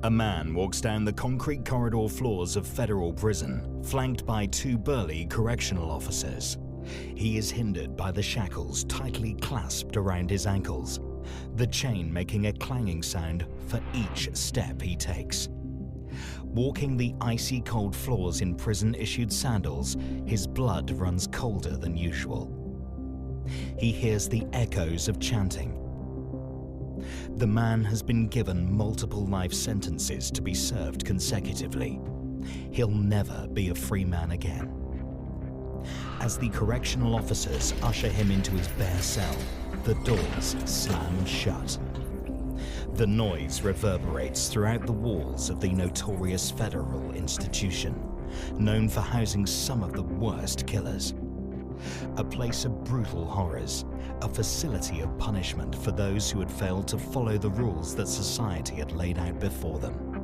A man walks down the concrete corridor floors of federal prison, flanked by two burly correctional officers. He is hindered by the shackles tightly clasped around his ankles, the chain making a clanging sound for each step he takes. Walking the icy cold floors in prison-issued sandals, his blood runs colder than usual. He hears the echoes of chanting. The man has been given multiple life sentences to be served consecutively. He'll never be a free man again. As the correctional officers usher him into his bare cell, the doors slam shut. The noise reverberates throughout the walls of the notorious federal institution, known for housing some of the worst killers. A place of brutal horrors, a facility of punishment for those who had failed to follow the rules that society had laid out before them.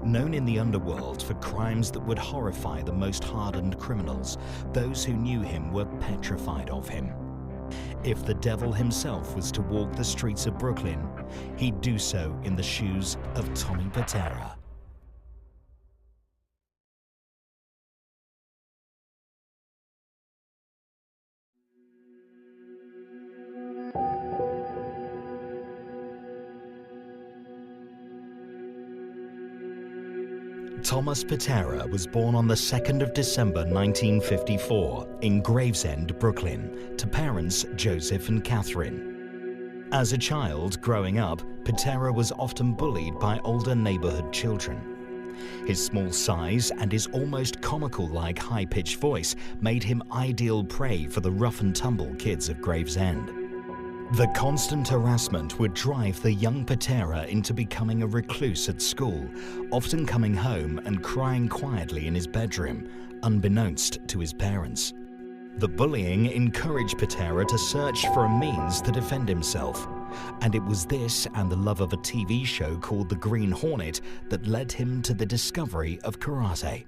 Known in the underworld for crimes that would horrify the most hardened criminals, those who knew him were petrified of him. If the devil himself was to walk the streets of Brooklyn, he'd do so in the shoes of Tommy Pitera. Thomas Pitera was born on the 2nd of December 1954 in Gravesend, Brooklyn, to parents Joseph and Catherine. As a child growing up, Pitera was often bullied by older neighborhood children. His small size and his almost comical-like high-pitched voice made him ideal prey for the rough-and-tumble kids of Gravesend. The constant harassment would drive the young Pitera into becoming a recluse at school, often coming home and crying quietly in his bedroom, unbeknownst to his parents. The bullying encouraged Pitera to search for a means to defend himself, and it was this and the love of a TV show called The Green Hornet that led him to the discovery of karate.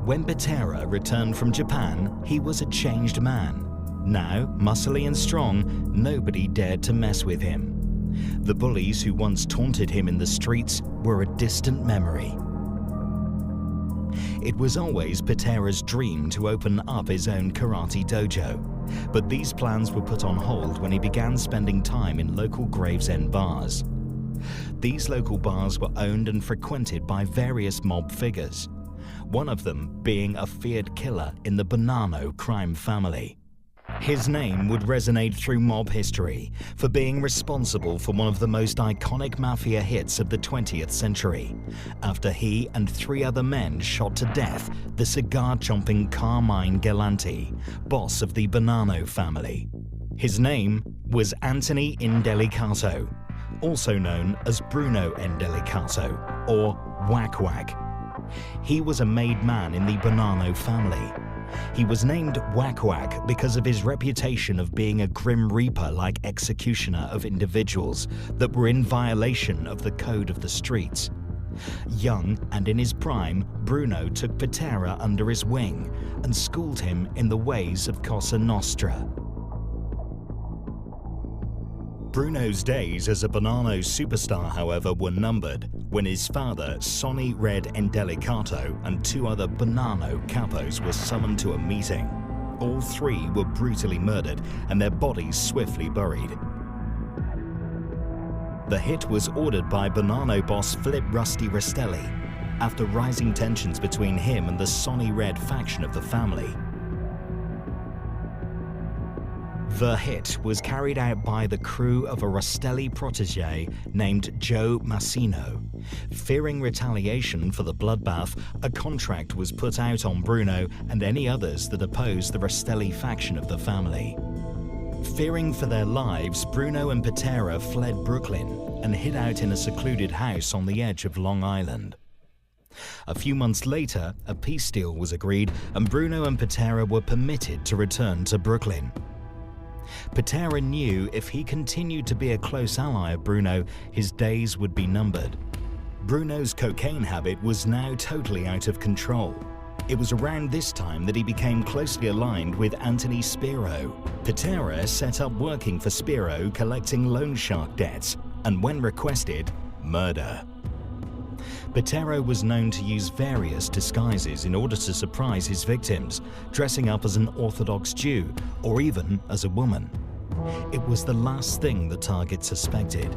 When Pitera returned from Japan, he was a changed man. Now, muscly and strong, nobody dared to mess with him. The bullies who once taunted him in the streets were a distant memory. It was always Pitera's dream to open up his own karate dojo, but these plans were put on hold when he began spending time in local Gravesend bars. These local bars were owned and frequented by various mob figures, one of them being a feared killer in the Bonanno crime family. His name would resonate through mob history for being responsible for one of the most iconic mafia hits of the 20th century, after he and 3 other men shot to death the cigar-chomping Carmine Galante, boss of the Bonanno family. His name was Anthony Indelicato, also known as Bruno Indelicato, or Whack Whack. He was a made man in the Bonanno family. He was named Whack Whack because of his reputation of being a grim reaper-like executioner of individuals that were in violation of the code of the streets. Young and in his prime, Bruno took Pitera under his wing and schooled him in the ways of Cosa Nostra. Bruno's days as a Bonanno superstar, however, were numbered when his father, Sonny Red Indelicato, and 2 other Bonanno capos were summoned to a meeting. All 3 were brutally murdered and their bodies swiftly buried. The hit was ordered by Bonanno boss Flip Rusty Rastelli after rising tensions between him and the Sonny Red faction of the family. The hit was carried out by the crew of a Rastelli protege named Joe Massino. Fearing retaliation for the bloodbath, a contract was put out on Bruno and any others that opposed the Rastelli faction of the family. Fearing for their lives, Bruno and Pitera fled Brooklyn and hid out in a secluded house on the edge of Long Island. A few months later, a peace deal was agreed and Bruno and Pitera were permitted to return to Brooklyn. Pitera knew if he continued to be a close ally of Bruno, his days would be numbered. Bruno's cocaine habit was now totally out of control. It was around this time that he became closely aligned with Anthony Spiro. Pitera set up working for Spiro, collecting loan shark debts, and when requested, murder. Pitera was known to use various disguises in order to surprise his victims, dressing up as an Orthodox Jew or even as a woman. It was the last thing the target suspected.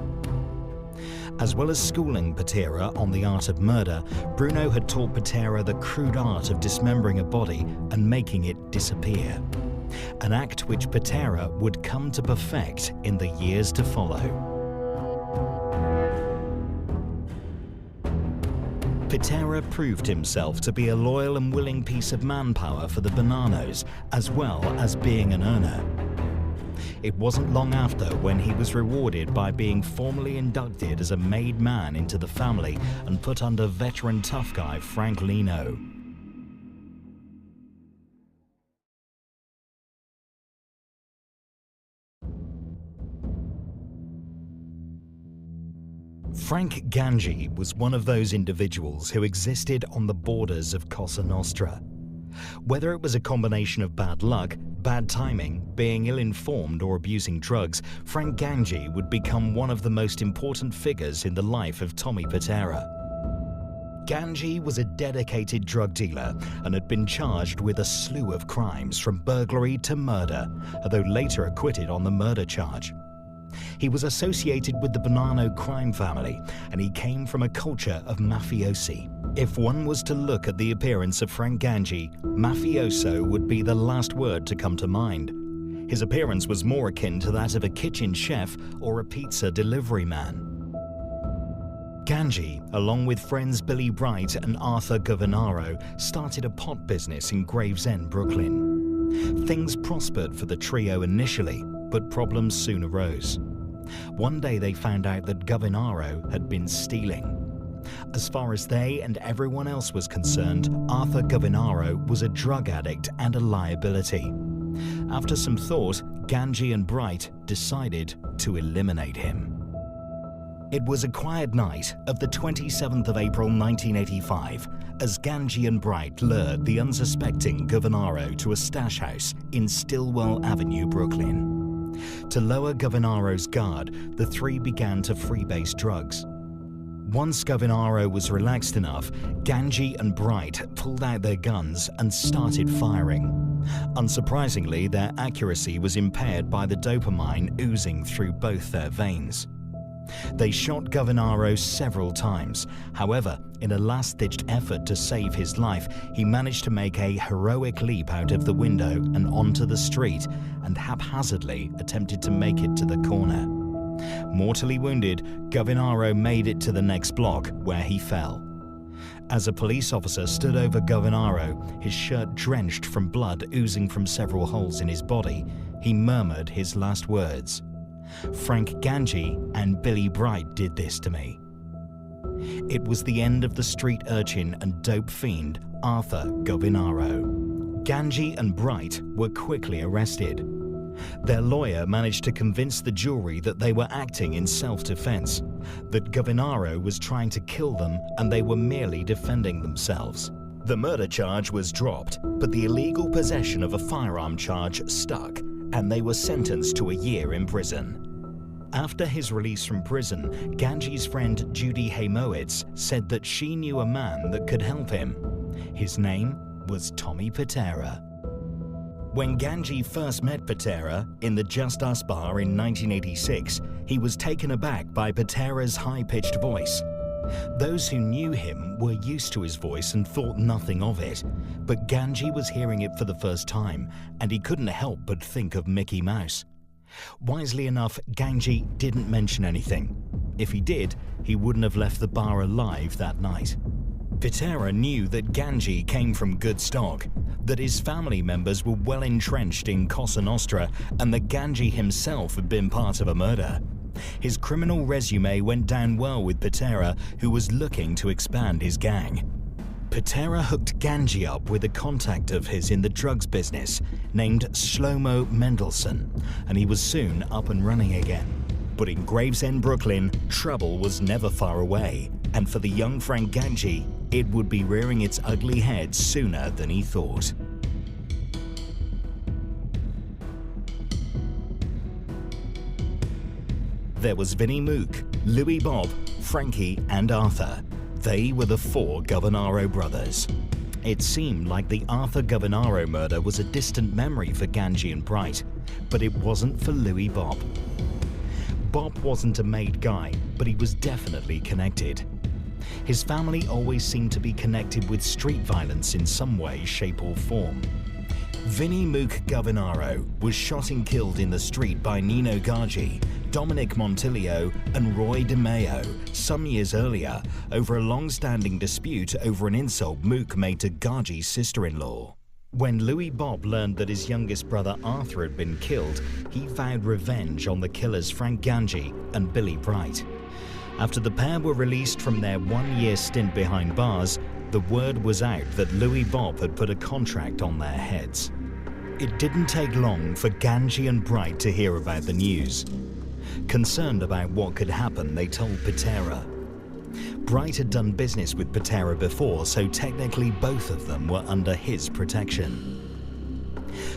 As well as schooling Pitera on the art of murder, Bruno had taught Pitera the crude art of dismembering a body and making it disappear. An act which Pitera would come to perfect in the years to follow. Pitera proved himself to be a loyal and willing piece of manpower for the Bonanos, as well as being an earner. It wasn't long after when he was rewarded by being formally inducted as a made man into the family and put under veteran tough guy Frank Lino. Frank Gangi was one of those individuals who existed on the borders of Cosa Nostra. Whether it was a combination of bad luck, bad timing, being ill-informed or abusing drugs, Frank Gangi would become one of the most important figures in the life of Tommy Pitera. Gangi was a dedicated drug dealer and had been charged with a slew of crimes from burglary to murder, although later acquitted on the murder charge. He was associated with the Bonanno crime family, and he came from a culture of mafiosi. If one was to look at the appearance of Frank Gangi, mafioso would be the last word to come to mind. His appearance was more akin to that of a kitchen chef or a pizza delivery man. Gangi, along with friends Billy Bright and Arthur Governaro, started a pot business in Gravesend, Brooklyn. Things prospered for the trio initially, but problems soon arose. One day they found out that Governaro had been stealing. As far as they and everyone else was concerned, Arthur Governaro was a drug addict and a liability. After some thought, Gangi and Bright decided to eliminate him. It was a quiet night of the 27th of April 1985 as Gangi and Bright lured the unsuspecting Governaro to a stash house in Stillwell Avenue, Brooklyn. To lower Governaro's guard, the three began to freebase drugs. Once Governaro was relaxed enough, Gangi and Bright pulled out their guns and started firing. Unsurprisingly, their accuracy was impaired by the dopamine oozing through both their veins. They shot Governaro several times. However, in a last-ditched effort to save his life, he managed to make a heroic leap out of the window and onto the street, and haphazardly attempted to make it to the corner. Mortally wounded, Governaro made it to the next block, where he fell. As a police officer stood over Governaro, his shirt drenched from blood oozing from several holes in his body, he murmured his last words. "Frank Gangi and Billy Bright did this to me." It was the end of the street urchin and dope fiend Arthur Governaro. Gangi and Bright were quickly arrested. Their lawyer managed to convince the jury that they were acting in self-defense, that Governaro was trying to kill them and they were merely defending themselves. The murder charge was dropped, but the illegal possession of a firearm charge stuck, and they were sentenced to a year in prison. After his release from prison, Gangi's friend Judy Haymowitz said that she knew a man that could help him. His name was Tommy Pitera. When Gangi first met Pitera in the Just Us bar in 1986, he was taken aback by Pitera's high-pitched voice. Those who knew him were used to his voice and thought nothing of it, but Gangi was hearing it for the first time, and he couldn't help but think of Mickey Mouse. Wisely enough, Gangi didn't mention anything. If he did, he wouldn't have left the bar alive that night. Pitera knew that Gangi came from good stock, that his family members were well entrenched in Cosa Nostra, and that Gangi himself had been part of a murder. His criminal resume went down well with Pitera, who was looking to expand his gang. Pitera hooked Ganji up with a contact of his in the drugs business named Shlomo Mendelssohn, and he was soon up and running again. But in Gravesend, Brooklyn, trouble was never far away, and for the young Frank Ganji, it would be rearing its ugly head sooner than he thought. There was Vinnie Mook, Louis Bob, Frankie, and Arthur. They were the four Governaro brothers. It seemed like the Arthur Governaro murder was a distant memory for Ganji and Bright, but it wasn't for Louis Bob. Bob wasn't a made guy, but he was definitely connected. His family always seemed to be connected with street violence in some way, shape, or form. Vinnie Mook Governaro was shot and killed in the street by Nino Gargi, Dominic Montilio, and Roy DeMeo some years earlier over a long-standing dispute over an insult Mook made to Gargi's sister-in-law. When Louis Bob learned that his youngest brother Arthur had been killed, he vowed revenge on the killers Frank Ganji and Billy Bright. After the pair were released from their one-year stint behind bars, the word was out that Louis Bob had put a contract on their heads. It didn't take long for Ganji and Bright to hear about the news. Concerned about what could happen, they told Pitera. Bright had done business with Pitera before, so technically both of them were under his protection.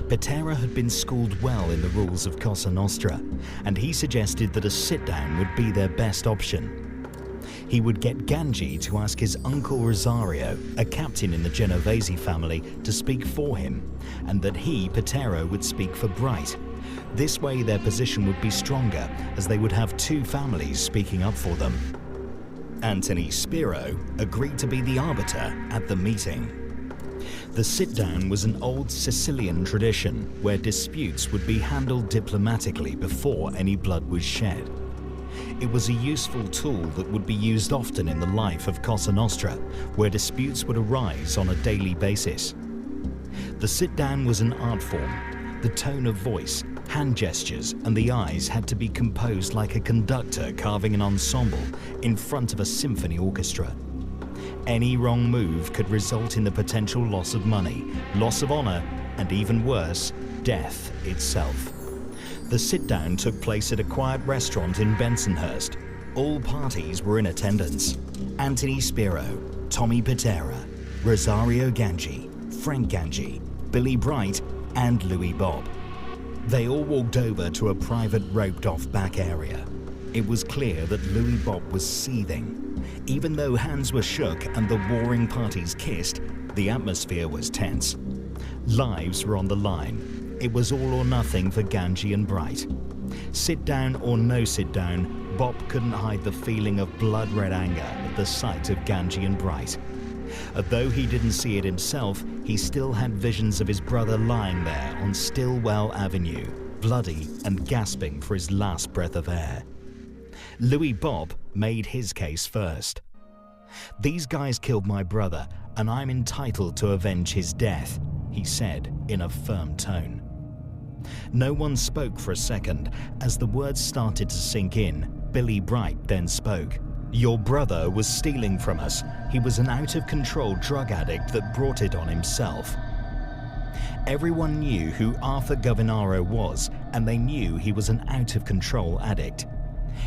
Pitera had been schooled well in the rules of Cosa Nostra, and he suggested that a sit-down would be their best option. He would get Ganji to ask his uncle Rosario, a captain in the Genovese family, to speak for him, and that he, Pitera, would speak for Bright. This way their position would be stronger, as they would have two families speaking up for them. Anthony Spiro agreed to be the arbiter at the meeting. The sit-down was an old Sicilian tradition where disputes would be handled diplomatically before any blood was shed. It was a useful tool that would be used often in the life of Cosa Nostra, where disputes would arise on a daily basis. The sit-down was an art form. The tone of voice, hand gestures, and the eyes had to be composed like a conductor carving an ensemble in front of a symphony orchestra. Any wrong move could result in the potential loss of money, loss of honor, and even worse, death itself. The sit-down took place at a quiet restaurant in Bensonhurst. All parties were in attendance. Anthony Spiro, Tommy Pitera, Rosario Ganji, Frank Ganji, Billy Bright, and Louis Bob. They all walked over to a private roped-off back area. It was clear that Louis Bob was seething. Even though hands were shook and the warring parties kissed, the atmosphere was tense. Lives were on the line. It was all or nothing for Ganji and Bright. Sit down or no sit down, Bob couldn't hide the feeling of blood-red anger at the sight of Ganji and Bright. Although he didn't see it himself, he still had visions of his brother lying there on Stillwell Avenue, bloody and gasping for his last breath of air. Louis Bob made his case first. "These guys killed my brother, and I'm entitled to avenge his death," he said in a firm tone. No one spoke for a second. As the words started to sink in, Billy Bright then spoke. "Your brother was stealing from us. He was an out-of-control drug addict that brought it on himself." Everyone knew who Arthur Governaro was, and they knew he was an out-of-control addict.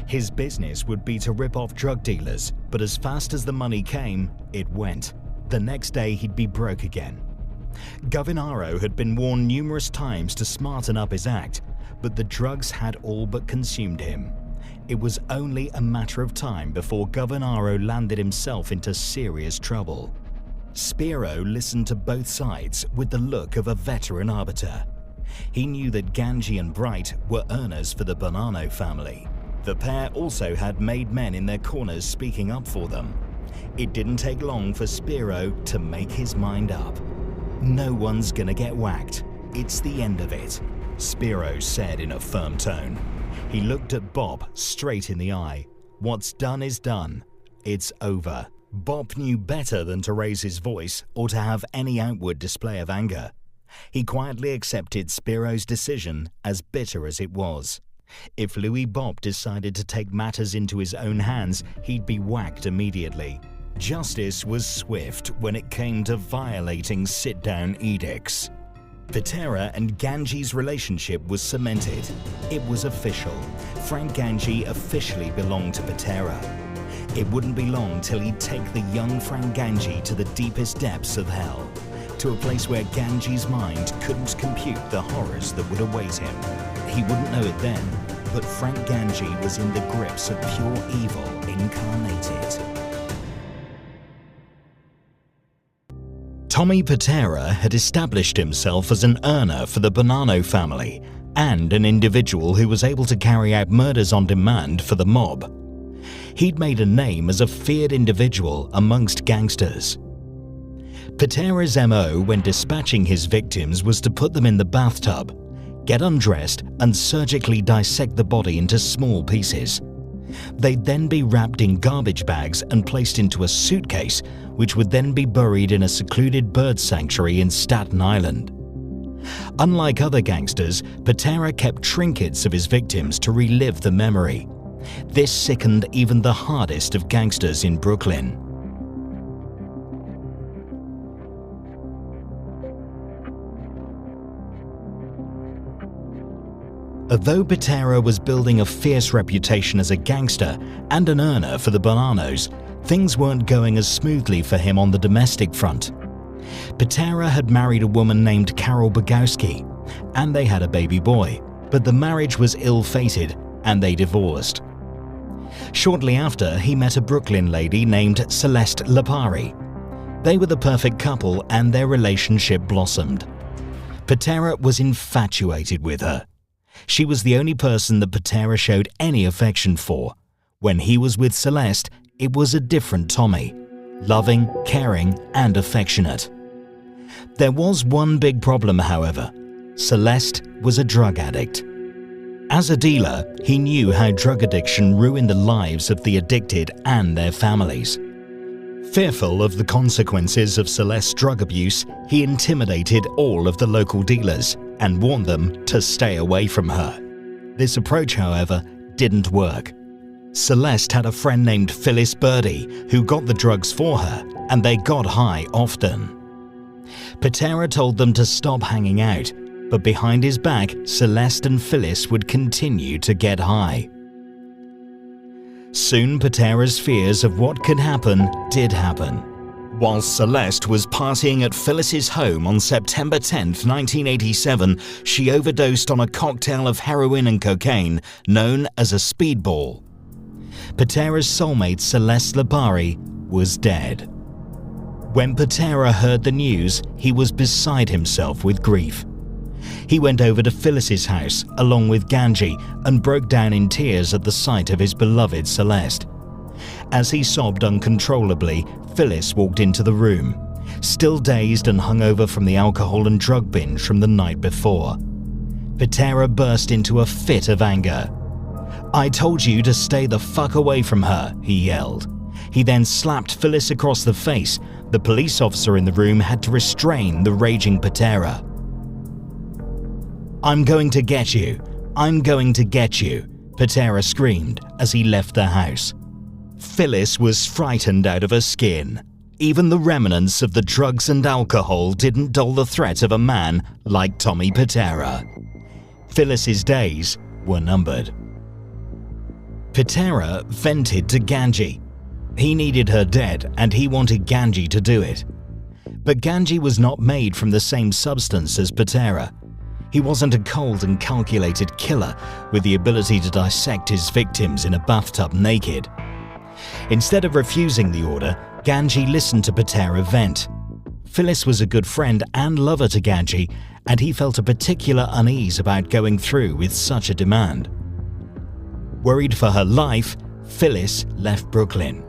His business would be to rip off drug dealers, but as fast as the money came, it went. The next day he'd be broke again. Governaro had been warned numerous times to smarten up his act, but the drugs had all but consumed him. It was only a matter of time before Governaro landed himself into serious trouble. Spiro listened to both sides with the look of a veteran arbiter. He knew that Ganji and Bright were earners for the Bonanno family. The pair also had made men in their corners speaking up for them. It didn't take long for Spiro to make his mind up. "No one's gonna get whacked. It's the end of it," Spiro said in a firm tone. He looked at Bob straight in the eye. "What's done is done. It's over." Bob knew better than to raise his voice or to have any outward display of anger. He quietly accepted Spiro's decision, as bitter as it was. If Louis Bob decided to take matters into his own hands, he'd be whacked immediately. Justice was swift when it came to violating sit-down edicts. Pitera and Ganji's relationship was cemented. It was official. Frank Ganji officially belonged to Pitera. It wouldn't be long till he'd take the young Frank Ganji to the deepest depths of hell, to a place where Ganji's mind couldn't compute the horrors that would await him. He wouldn't know it then, but Frank Ganji was in the grips of pure evil incarnated. Tommy Pitera had established himself as an earner for the Bonanno family and an individual who was able to carry out murders on demand for the mob. He'd made a name as a feared individual amongst gangsters. Pitera's MO when dispatching his victims was to put them in the bathtub, get undressed and surgically dissect the body into small pieces. They'd then be wrapped in garbage bags and placed into a suitcase, which would then be buried in a secluded bird sanctuary in Staten Island. Unlike other gangsters, Pitera kept trinkets of his victims to relive the memory. This sickened even the hardest of gangsters in Brooklyn. Although Pitera was building a fierce reputation as a gangster and an earner for the Bonannos, things weren't going as smoothly for him on the domestic front. Pitera had married a woman named Carol Bogowski, and they had a baby boy, but the marriage was ill-fated and they divorced. Shortly after, he met a Brooklyn lady named Celeste Lipari. They were the perfect couple and their relationship blossomed. Pitera was infatuated with her. She was the only person that Pitera showed any affection for. When he was with Celeste, it was a different Tommy, loving, caring, and affectionate. There was one big problem, however. Celeste was a drug addict. As a dealer, he knew how drug addiction ruined the lives of the addicted and their families. Fearful of the consequences of Celeste's drug abuse, he intimidated all of the local dealers and warned them to stay away from her. This approach, however, didn't work. Celeste had a friend named Phyllis Birdie who got the drugs for her, and they got high often. Pitera told them to stop hanging out, but behind his back, Celeste and Phyllis would continue to get high. Soon, Pitera's fears of what could happen did happen. While Celeste was partying at Phyllis's home on September 10, 1987, she overdosed on a cocktail of heroin and cocaine known as a speedball. Pitera's soulmate Celeste Lipari was dead. When Pitera heard the news, he was beside himself with grief. He went over to Phyllis's house along with Ganji and broke down in tears at the sight of his beloved Celeste. As he sobbed uncontrollably, Phyllis walked into the room, still dazed and hungover from the alcohol and drug binge from the night before. Pitera burst into a fit of anger. "I told you to stay the fuck away from her," he yelled. He then slapped Phyllis across the face. The police officer in the room had to restrain the raging Pitera. "I'm going to get you. I'm going to get you," Pitera screamed as he left the house. Phyllis was frightened out of her skin. Even the remnants of the drugs and alcohol didn't dull the threat of a man like Tommy Pitera. Phyllis's days were numbered. Pitera vented to Ganji. He needed her dead and he wanted Ganji to do it. But Ganji was not made from the same substance as Pitera. He wasn't a cold and calculated killer with the ability to dissect his victims in a bathtub naked. Instead of refusing the order, Ganji listened to Pitera vent. Phyllis was a good friend and lover to Ganji, and he felt a particular unease about going through with such a demand. Worried for her life, Phyllis left Brooklyn.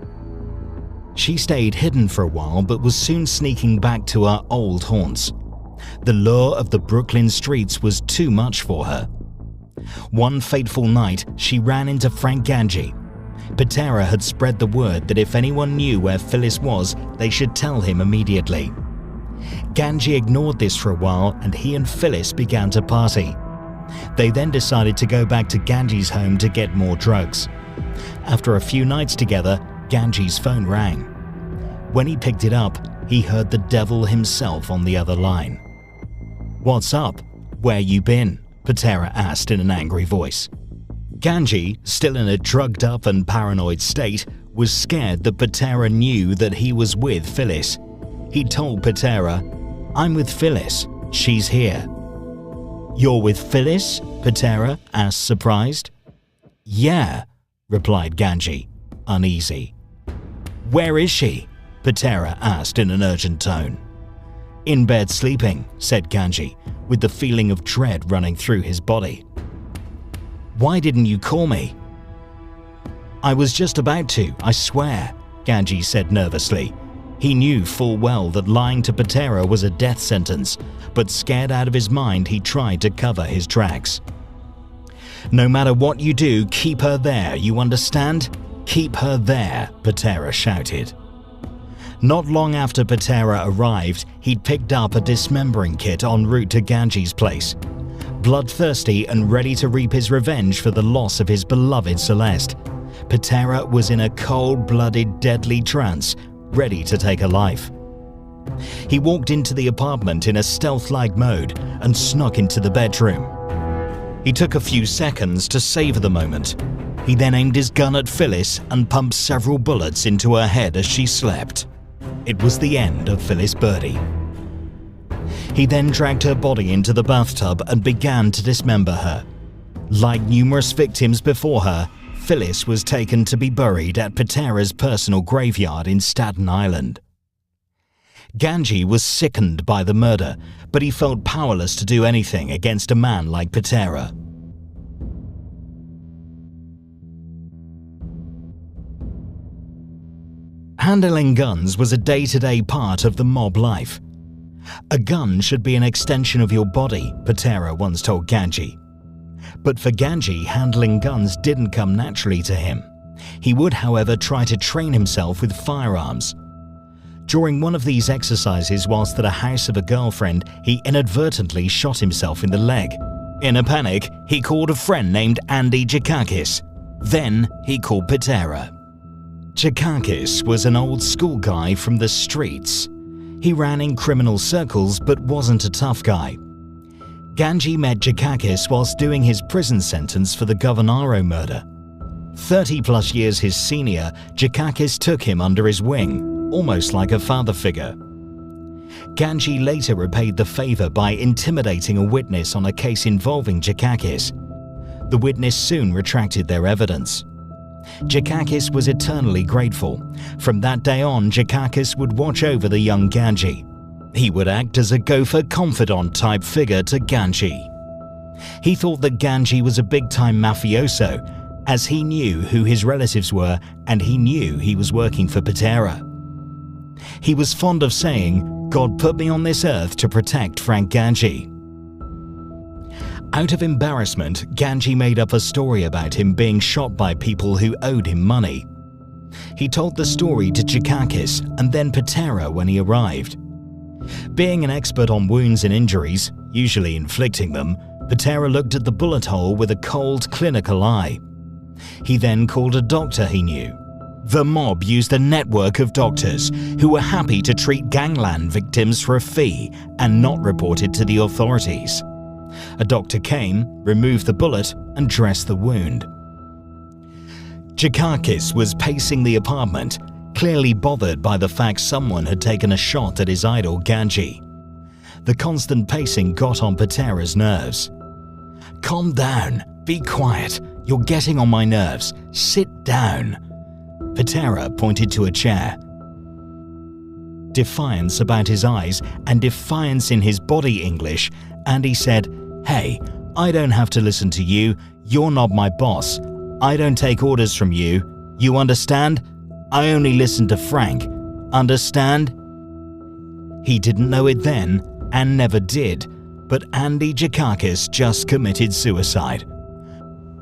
She stayed hidden for a while but was soon sneaking back to her old haunts. The lure of the Brooklyn streets was too much for her. One fateful night, she ran into Frank Ganji. Pitera had spread the word that if anyone knew where Phyllis was, they should tell him immediately. Ganji ignored this for a while and he and Phyllis began to party. They then decided to go back to Ganji's home to get more drugs. After a few nights together, Ganji's phone rang. When he picked it up, he heard the devil himself on the other line. "What's up? Where you been?" Pitera asked in an angry voice. Ganji, still in a drugged up and paranoid state, was scared that Pitera knew that he was with Phyllis. He told Pitera, "I'm with Phyllis. She's here." "You're with Phyllis?" Pitera asked, surprised. "Yeah," replied Ganji, uneasy. "Where is she?" Pitera asked in an urgent tone. "In bed sleeping," said Ganji, with the feeling of dread running through his body. "Why didn't you call me?" "I was just about to, I swear," Ganji said nervously. He knew full well that lying to Pitera was a death sentence, but scared out of his mind, he tried to cover his tracks. "No matter what you do, keep her there, you understand? Keep her there," Pitera shouted. Not long after Pitera arrived, he'd picked up a dismembering kit en route to Ganji's place. Bloodthirsty and ready to reap his revenge for the loss of his beloved Celeste, Pitera was in a cold-blooded, deadly trance, ready to take a life. He walked into the apartment in a stealth-like mode and snuck into the bedroom. He took a few seconds to savor the moment. He then aimed his gun at Phyllis and pumped several bullets into her head as she slept. It was the end of Phyllis Birdie. He then dragged her body into the bathtub and began to dismember her. Like numerous victims before her, Phyllis was taken to be buried at Pitera's personal graveyard in Staten Island. Ganji was sickened by the murder, but he felt powerless to do anything against a man like Pitera. Handling guns was a day-to-day part of the mob life. "A gun should be an extension of your body," Pitera once told Ganji. But for Ganji, handling guns didn't come naturally to him. He would, however, try to train himself with firearms. During one of these exercises whilst at a house of a girlfriend, he inadvertently shot himself in the leg. In a panic, he called a friend named Andy Jakakis. Then he called Pitera. Jakakis was an old school guy from the streets. He ran in criminal circles but wasn't a tough guy. Ganji met Jakakis whilst doing his prison sentence for the Governaro murder. 30+ years his senior, Jakakis took him under his wing, almost like a father figure. Ganji later repaid the favor by intimidating a witness on a case involving Jakakis. The witness soon retracted their evidence. Jakakis was eternally grateful. From that day on, Jakakis would watch over the young Ganji. He would act as a gopher confidant type figure to Ganji. He thought that Ganji was a big-time mafioso, as he knew who his relatives were and he knew he was working for Pitera. He was fond of saying, "God put me on this earth to protect Frank Ganji." Out of embarrassment, Ganji made up a story about him being shot by people who owed him money. He told the story to Jakakis and then Pitera when he arrived. Being an expert on wounds and injuries, usually inflicting them, Pitera looked at the bullet hole with a cold, clinical eye. He then called a doctor he knew. The mob used a network of doctors who were happy to treat gangland victims for a fee and not report it to the authorities. A doctor came, removed the bullet, and dressed the wound. Jakakis was pacing the apartment, clearly bothered by the fact someone had taken a shot at his idol Ganji. The constant pacing got on Pitera's nerves. "Calm down, be quiet, you're getting on my nerves, sit down." Pitera pointed to a chair. Defiance about his eyes and defiance in his body English, and he said, "Hey, I don't have to listen to you, you're not my boss. I don't take orders from you, you understand? I only listen to Frank, understand?" He didn't know it then, and never did, but Andy Jakakis just committed suicide.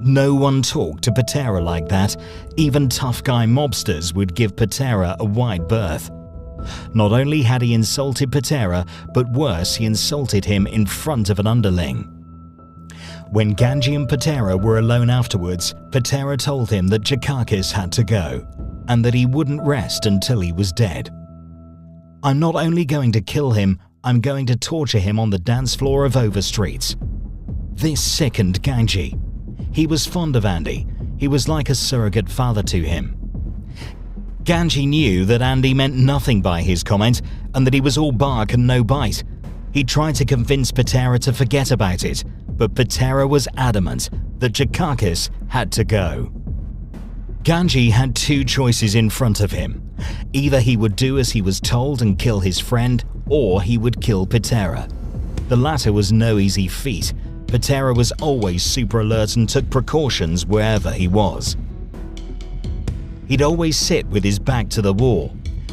No one talked to Pitera like that. Even tough guy mobsters would give Pitera a wide berth. Not only had he insulted Pitera, but worse, he insulted him in front of an underling. When Ganji and Pitera were alone afterwards, Pitera told him that Jakakis had to go, and that he wouldn't rest until he was dead. I'm not only going to kill him, I'm going to torture him on the dance floor of Overstreets. This sickened Ganji. He was fond of Andy. He was like a surrogate father to him. Ganji knew that Andy meant nothing by his comment and that he was all bark and no bite. He tried to convince Pitera to forget about it, but Pitera was adamant that Dukakis had to go. Ganji had two choices in front of him. Either he would do as he was told and kill his friend, or he would kill Pitera. The latter was no easy feat. Pitera was always super alert and took precautions wherever he was. He'd always sit with his back to the wall.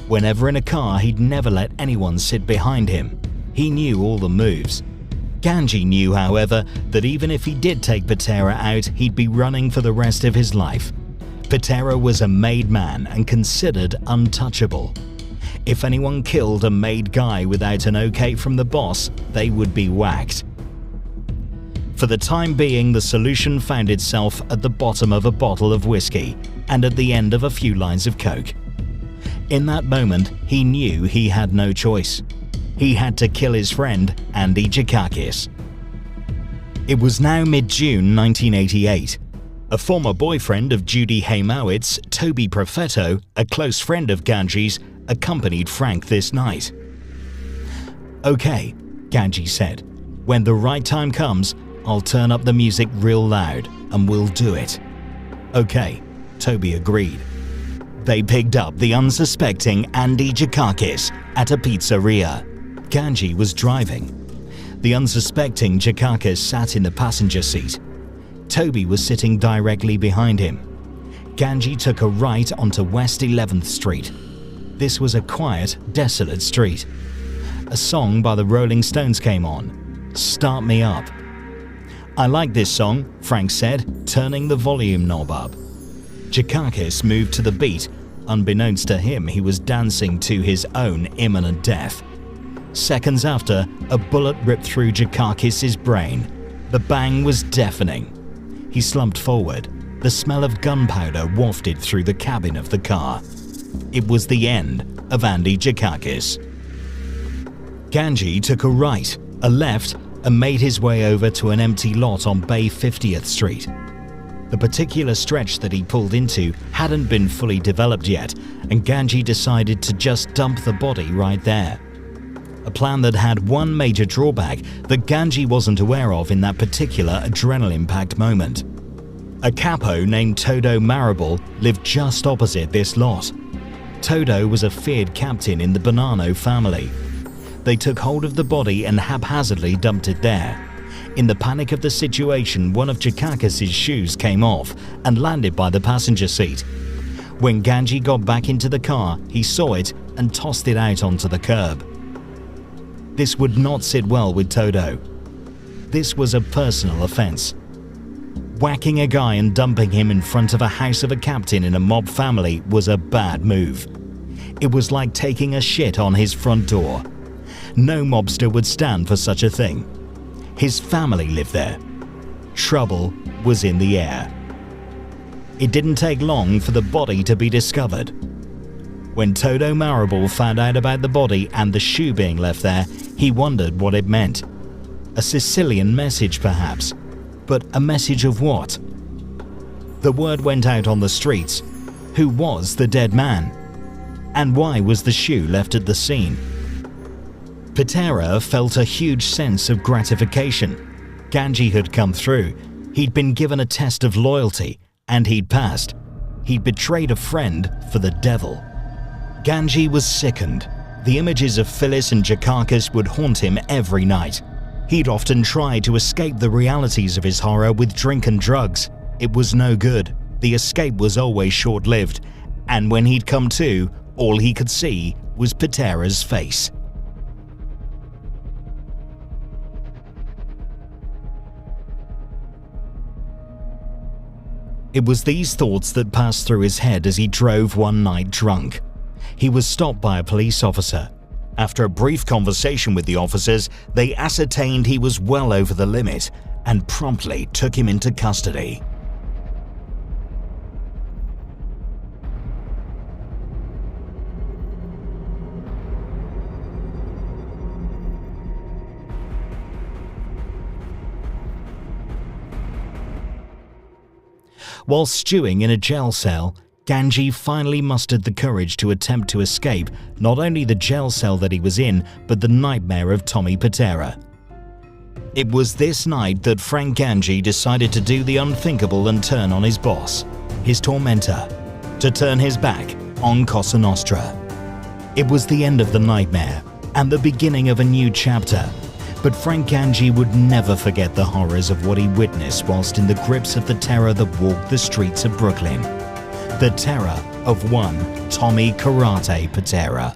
Whenever in a car, he'd never let anyone sit behind him. He knew all the moves. Ganji knew, however, that even if he did take Pitera out, he'd be running for the rest of his life. Pitera was a made man and considered untouchable. If anyone killed a made guy without an okay from the boss, they would be whacked. For the time being, the solution found itself at the bottom of a bottle of whiskey and at the end of a few lines of coke. In that moment, he knew he had no choice. He had to kill his friend, Andy Dukakis. It was now mid-June 1988. A former boyfriend of Judy Haymowitz, Toby Profetto, a close friend of Ganji's, accompanied Frank this night. "Okay," Ganji said. "When the right time comes, I'll turn up the music real loud and we'll do it." "Okay," Toby agreed. They picked up the unsuspecting Andy Dukakis at a pizzeria. Ganji was driving. The unsuspecting Dukakis sat in the passenger seat. Toby was sitting directly behind him. Ganji took a right onto West 11th Street. This was a quiet, desolate street. A song by the Rolling Stones came on, "Start Me Up." "I like this song," Frank said, turning the volume knob up. Dukakis moved to the beat. Unbeknownst to him, he was dancing to his own imminent death. Seconds after, a bullet ripped through Dukakis' brain. The bang was deafening. He slumped forward. The smell of gunpowder wafted through the cabin of the car. It was the end of Andy Dukakis. Ganji took a right, a left, and made his way over to an empty lot on Bay 50th Street. The particular stretch that he pulled into hadn't been fully developed yet, and Ganji decided to just dump the body right there. A plan that had one major drawback that Ganji wasn't aware of in that particular adrenaline-packed moment. A capo named Todo Marable lived just opposite this lot. Todo was a feared captain in the Bonanno family. They took hold of the body and haphazardly dumped it there. In the panic of the situation, one of Dukakis' shoes came off and landed by the passenger seat. When Ganji got back into the car, he saw it and tossed it out onto the curb. This would not sit well with Todo. This was a personal offense. Whacking a guy and dumping him in front of a house of a captain in a mob family was a bad move. It was like taking a shit on his front door. No mobster would stand for such a thing. His family lived there. Trouble was in the air. It didn't take long for the body to be discovered. When Todo Marable found out about the body and the shoe being left there, he wondered what it meant. A Sicilian message, perhaps. But a message of what? The word went out on the streets. Who was the dead man? And why was the shoe left at the scene? Pitera felt a huge sense of gratification. Ganji had come through. He'd been given a test of loyalty, and he'd passed. He'd betrayed a friend for the devil. Ganji was sickened. The images of Phyllis and Dukakis would haunt him every night. He'd often tried to escape the realities of his horror with drink and drugs. It was no good. The escape was always short-lived, and when he'd come to, all he could see was Pitera's face. It was these thoughts that passed through his head as he drove one night drunk. He was stopped by a police officer. After a brief conversation with the officers, they ascertained he was well over the limit and promptly took him into custody. While stewing in a jail cell, Ganji finally mustered the courage to attempt to escape not only the jail cell that he was in, but the nightmare of Tommy Pitera. It was this night that Frank Ganji decided to do the unthinkable and turn on his boss, his tormentor, to turn his back on Cosa Nostra. It was the end of the nightmare and the beginning of a new chapter, but Frank Ganji would never forget the horrors of what he witnessed whilst in the grips of the terror that walked the streets of Brooklyn. The terror of one Tommy Karate Pitera.